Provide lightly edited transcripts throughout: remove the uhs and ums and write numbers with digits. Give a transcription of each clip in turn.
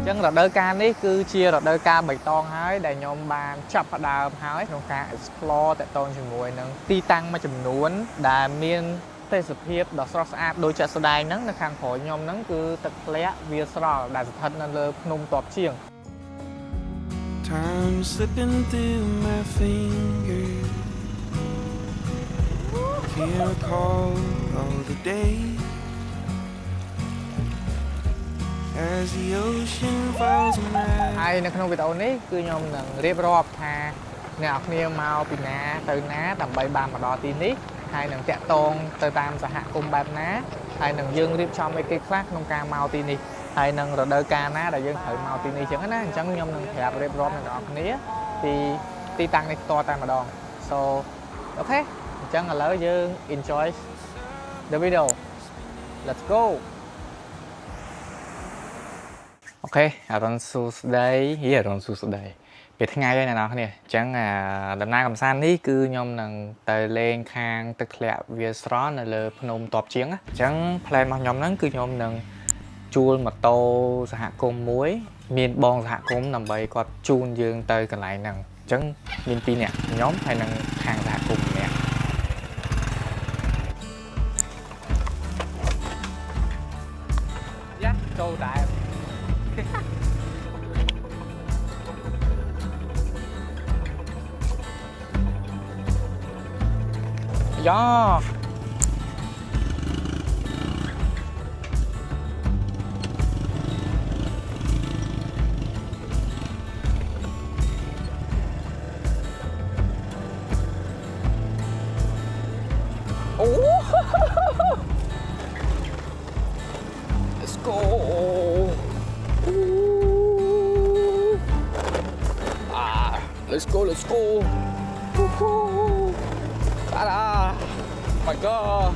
Chẳng là đôi ca ní cứ chia là đôi ca bạch tông hái để nhóm bàn chập ở đào hái trong ca explore tại tôn chừng ngồi nâng ti tăng mà chùm nuốn đà miên tê sụp hiếp đỏ sọ sạp đôi chạ sọ đài nâng là kháng khỏi nhóm nâng cứ tật lẽ vì sọ đà thật nâng lơ nông tọp chiêng Time slipping through my fingers. Can't recall all the days as the ocean falls in my. Ai nâng không video ní cứ nhóm nâng riêng rộp thà nè học niêu mau bị ná từ ná tầm bay bàn mà đo tin ní hai nâng tẹt tôn từ tam xã hạ cung bạp ná hai nâng dương riêng cho mấy cái khác nông ca mau tin đi hai nâng rồi đôi ca ná đại dương thử mau tin đi chẳng á chẳng nhóm nâng hẹp riêng rộp nâng học ní thì ti tăng này to tam mà đo so ok chẳng là lỡ dương enjoy the video let's go ok ở trong số đây hier ở trong số đây về tháng ngày này nào nè chẳng là đầm nai cầm san ní cứ nhom nằng tờ lên khang tật lẹ về sron là lờ phnom tọp chiến á chẳng plan mà nhom nắng cứ nhom nằng chun mà tô xã công muối miền bong xã công nằm bầy quạt chun dương tơi còn lại nằng chẳng miền pi nè nhóm hay nằng hàng xã công nè dạ câu đại do let's go let's go let's go ta-da my god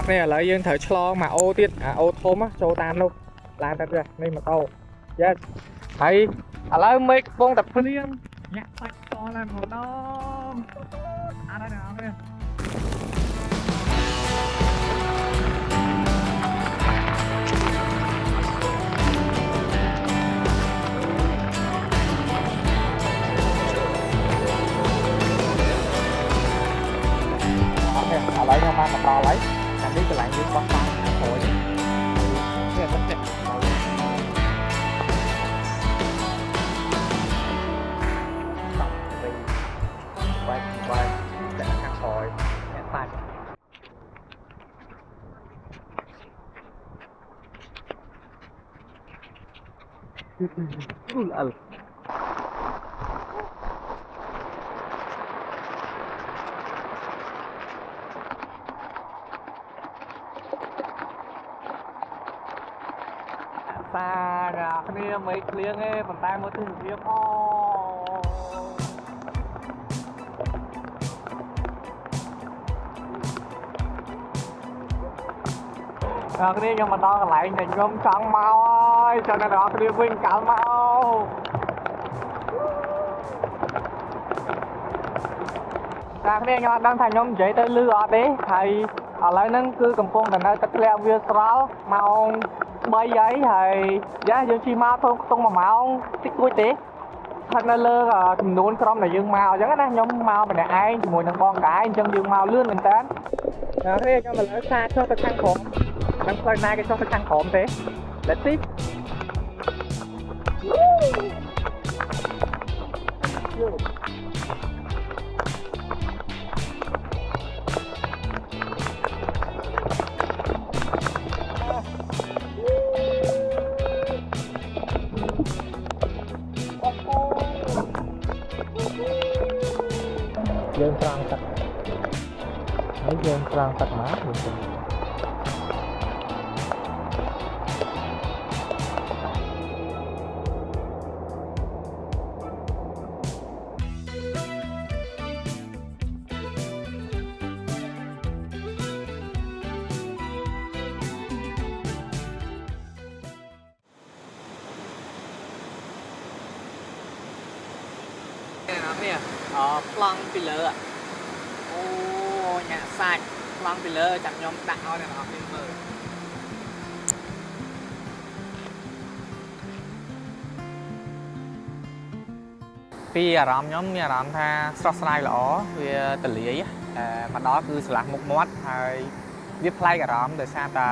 này là dương thử cho mà ô tiết ô thôm á cho tan luôn làm thật ra nên mà tàu yes thấy lấy mấy con tập liên nhặt sạch to làm một đom đây nào đây lấy nhau mang mà to lấy anh biết cái lại những con phăng thôi thế là rất đẹp quay quay để khăn thôi hẹn tay xa ra kia mấy liêng ấy bàn tay mới thử liêng đó cái nhưng mà to lại nhìn gom trắng mau ơi cho nên đó cái vinh cả mau ra cái nhưng mà đang thành nhóm dễ tới lừa đấy thầy ở lại nó cứ cầm phong thành nơi tất leo viên sáu mau bay giấy thầy giá dương chi mau thôi tung mà mau tích cuối tí thật là lơ là nuốn trong này dương màu chẳng á nhóm màu mình này ai mùi thằng con cái chân dương màu lươn mình tán thế cho mình ở xa cho ta khăn khổm đang quay nay cái cho ta khăn khổm thế let's see យើងត្រង់ទឹកហើយយើងត្រង់ទឹកមកវិញទៅនេះប្លង់ពីលើអូញ៉ាសាច់ប្លង់ពីលើចាំខ្ញុំដាក់ឲ្យអ្នកនរគ្នាមើលពីអារម្មណ៍ខ្ញុំមានអារម្មណ៍ថាស្រស់ស្រាយល្អវាទលាយមកដល់គឺស្រឡះមុខមាត់ហើយវាប្លែកអារម្មណ៍ដោយសារតែ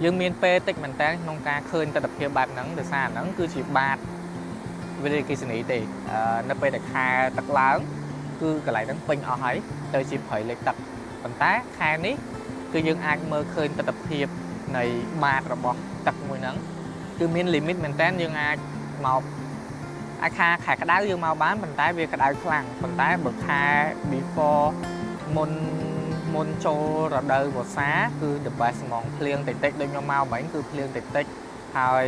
យើងមានពេលតិចមែនតើក្នុងការឃើញទស្សនវិជ្ជាបែបហ្នឹងដោយសារហ្នឹងគឺជាបាតវិទ្យាគិសនីទេនៅពេលដែលខែទឹកឡើងគឺកន្លែងហ្នឹងពេញអស់ហើយទៅជាព្រៃលិចទឹកប៉ុន្តែខែនេះគឺយើងអាចមើលឃើញទស្សនវិជ្ជានៃបាតរបស់ទឹកមួយហ្នឹងគឺមាន limit មែនតើយើងអាចមកអាចខែក្តៅយើងមកបានប៉ុន្តែវាក្តៅខ្លាំងប៉ុន្តែបើខែ before មុនចូលរដូវវស្សាគឺ the best ហ្មងភ្លៀងតិចៗដូចខ្ញុំមកមិញគឺភ្លៀងតិចៗហើយ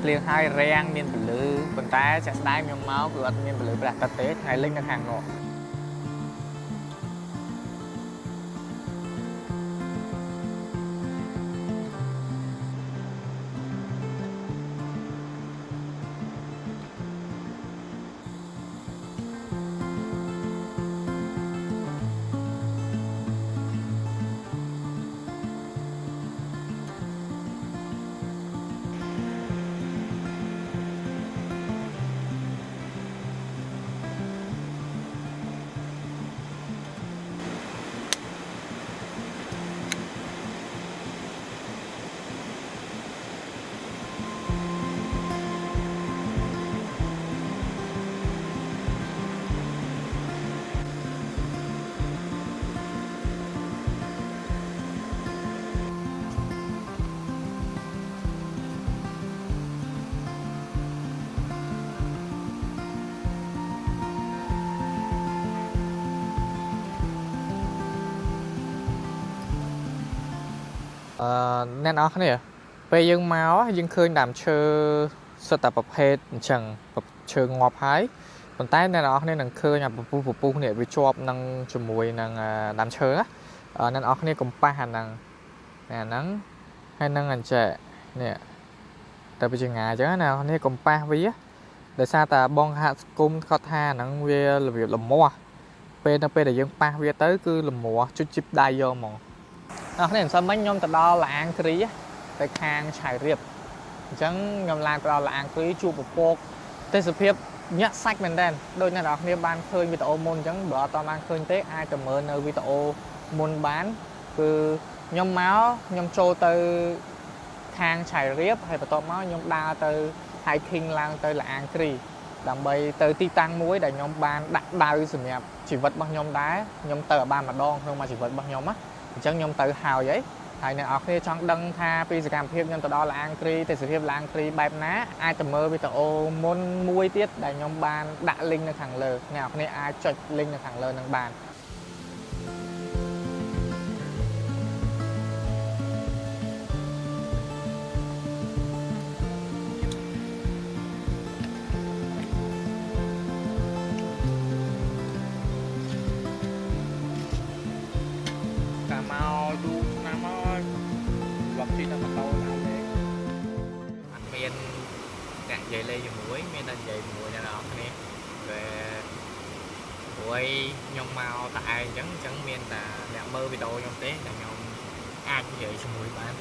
ភ្លៀងហើយរាំងមានពលឺប៉ុន្តែចាក់ស្ដែងខ្ញុំមកគឺអត់មានពលឺព្រះអាទិត្យទេថ្ងៃលិចនៅខាងនោះអ្នកនរគ្នាពេលយើងមកយើងឃើញដើមឈើសិតតែប្រភេទអញ្ចឹងឈើងាប់ហើយប៉ុន្តែអ្នកនរគ្នានឹងឃើញអាពពុះនេះវាជាប់នឹងជាមួយនឹងដើមឈើអ្នកនរគ្នាកំប៉ះអាហ្នឹងហើយនឹងអញ្ចឹងនេះតែវាជាងាអញ្ចឹងអ្នកនរគ្នាកំប៉ះវាដោយសារតែបងហាក់គុំគាត់ថាហ្នឹងវារបៀបលមាស់ពេលដែលយើងប៉ះវាទៅគឺលមាស់ជិះជីបដៃយកហ្មងអ្នកនេះមិនសិនមិញខ្ញុំទៅដល់ឡាអាងគ្រីទៅខាងឆៃរៀបអញ្ចឹងខ្ញុំឡើងទៅដល់ឡាអាងគ្រីជួបពពកទេសភាពញាក់សាច់មែនតើដូចអ្នកនរគ្នាបានឃើញវីដេអូមុនអញ្ចឹងបើអត់បានឃើញទេអាចទៅមើលនៅវីដេអូមុនបានគឺខ្ញុំមកខ្ញុំចូលទៅខាងឆៃរៀបហើយបន្ទាប់មកខ្ញុំដើរទៅ hiking ឡើងទៅឡាអាងគ្រីដើម្បីទៅទីតាំងមួយដែលខ្ញុំបានដាក់ដៅសម្រាប់ជីវិតរបស់ខ្ញុំដែរខ្ញុំទៅឲ្យបានម្ដងក្នុងមួយជីវិតរបស់ខ្ញុំណាអញ្ចឹងខ្ញុំទៅហើយហើយអ្នកនរគ្នាចង់ដឹងថាពីសកម្មភាពខ្ញុំទៅដល់ឡាអាងគ្រីទេសភាពឡាអាងគ្រីបែបណាអាចទៅមើលវីដេអូមុនមួយទៀតដែលខ្ញុំបានដាក់ link នៅខាងលើអ្នកនរគ្នាអាចចុច link នៅខាងលើនឹងបាននិយាយលេងជាមួយមានតែនិយាយជាមួយអ្នកនរគ្នាvề ព្រោះខ្ញុំមកតែឯងអញ្ចឹងមានតែអ្នកមើលវីដេអូខ្ញុំទេតែខ្ញុំអាចនិយាយជាមួយបាន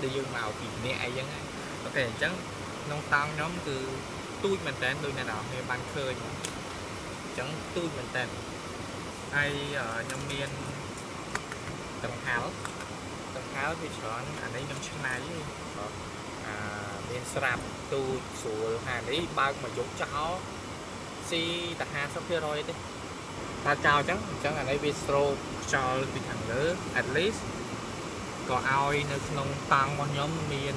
ដូចយើងមកពីអ្នកអីចឹងអូខេអញ្ចឹងក្នុងតង់ខ្ញុំគឺទូចមែនតើដូចអ្នកនរគ្នាបានឃើញអញ្ចឹងទូចមែនតើហើយខ្ញុំមានដង្ហើវាច្រើនអានេះខ្ញុំឆ្នៃ មានស្រាប់ទូស្រួលហានេះបើកមកយកចោលស៊ីតែ50%ទេបើកចោលអញ្ចឹងអានេះវាស្រោបខ្យល់ពីខាងលើ at least ក៏ឲ្យនៅក្នុងតង់របស់ខ្ញុំមាន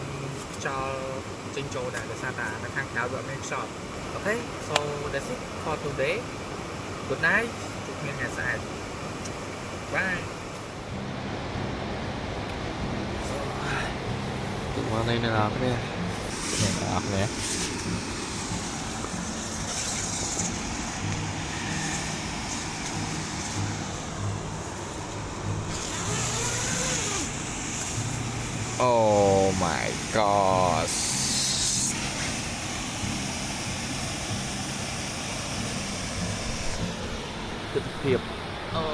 ខ្យល់ចេញចូលដែរដោយសារតែនៅខាងក្រៅវាអត់មានខ្យល់ Okay so that's it for today good night ជួបគ្នាថ្ងៃស្អែក bye មកនេះនៅដល់គ្នាអ្នកនរគ្នាអូ my god ទិដ្ឋភាពអូ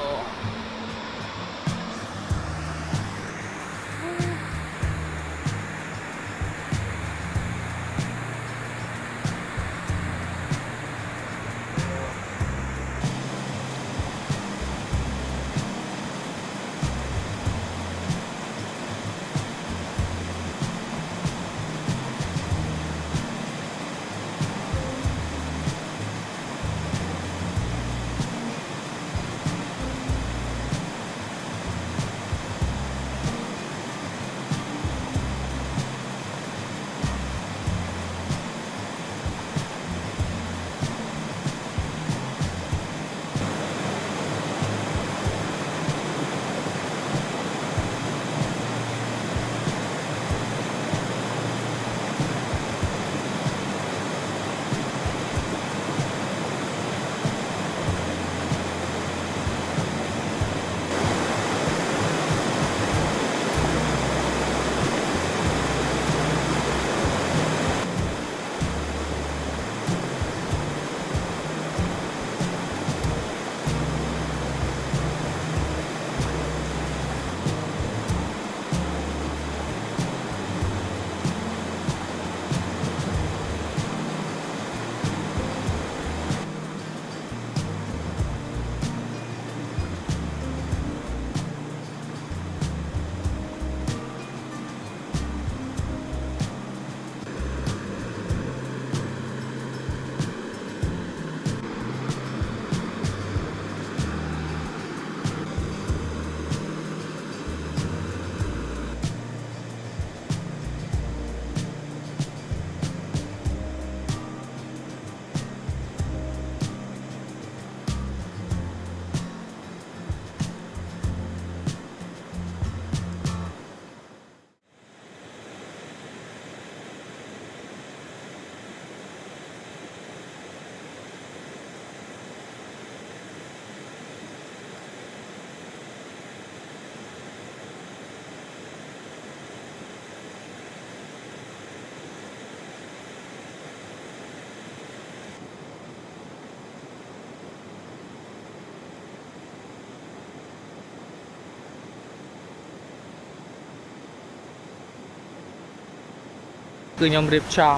គឺខ្ញុំរៀបចំ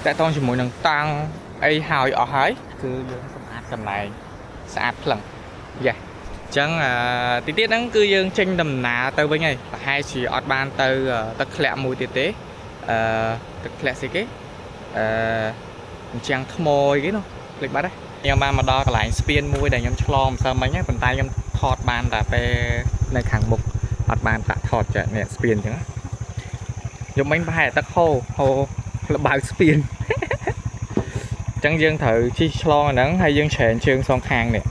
តាក់ទងជាមួយនឹងតាំងអីហើយអស់ហើយគឺយើងសម្អាតកន្លែងស្អាតផ្លឹងយ៉ាអញ្ចឹងទីទៀតហ្នឹងគឺយើងចេញដំណើរទៅវិញហើយប្រហែលជាអត់បានទៅទឹកធ្លាក់មួយទៀតទេទឹកធ្លាក់ស្អីគេអញ្ចឹងថ្មអីគេនោះភ្លេចបាត់ហើយខ្ញុំបានមកដល់កន្លែងស្ពានមួយដែលខ្ញុំឆ្លងម្សិលមិញហ្នឹងប៉ុន្តែខ្ញុំថតបានតែពេលនៅខាងមុខអត់បានដាក់ថតចានេះស្ពានអញ្ចឹងយំមិញប្រហែលទឹកហូរលបើកស្ពានអញ្ចឹងយើងត្រូវជិះឆ្លងអាហ្នឹងហើយយើងច្រែងជើងសងខាងនេះ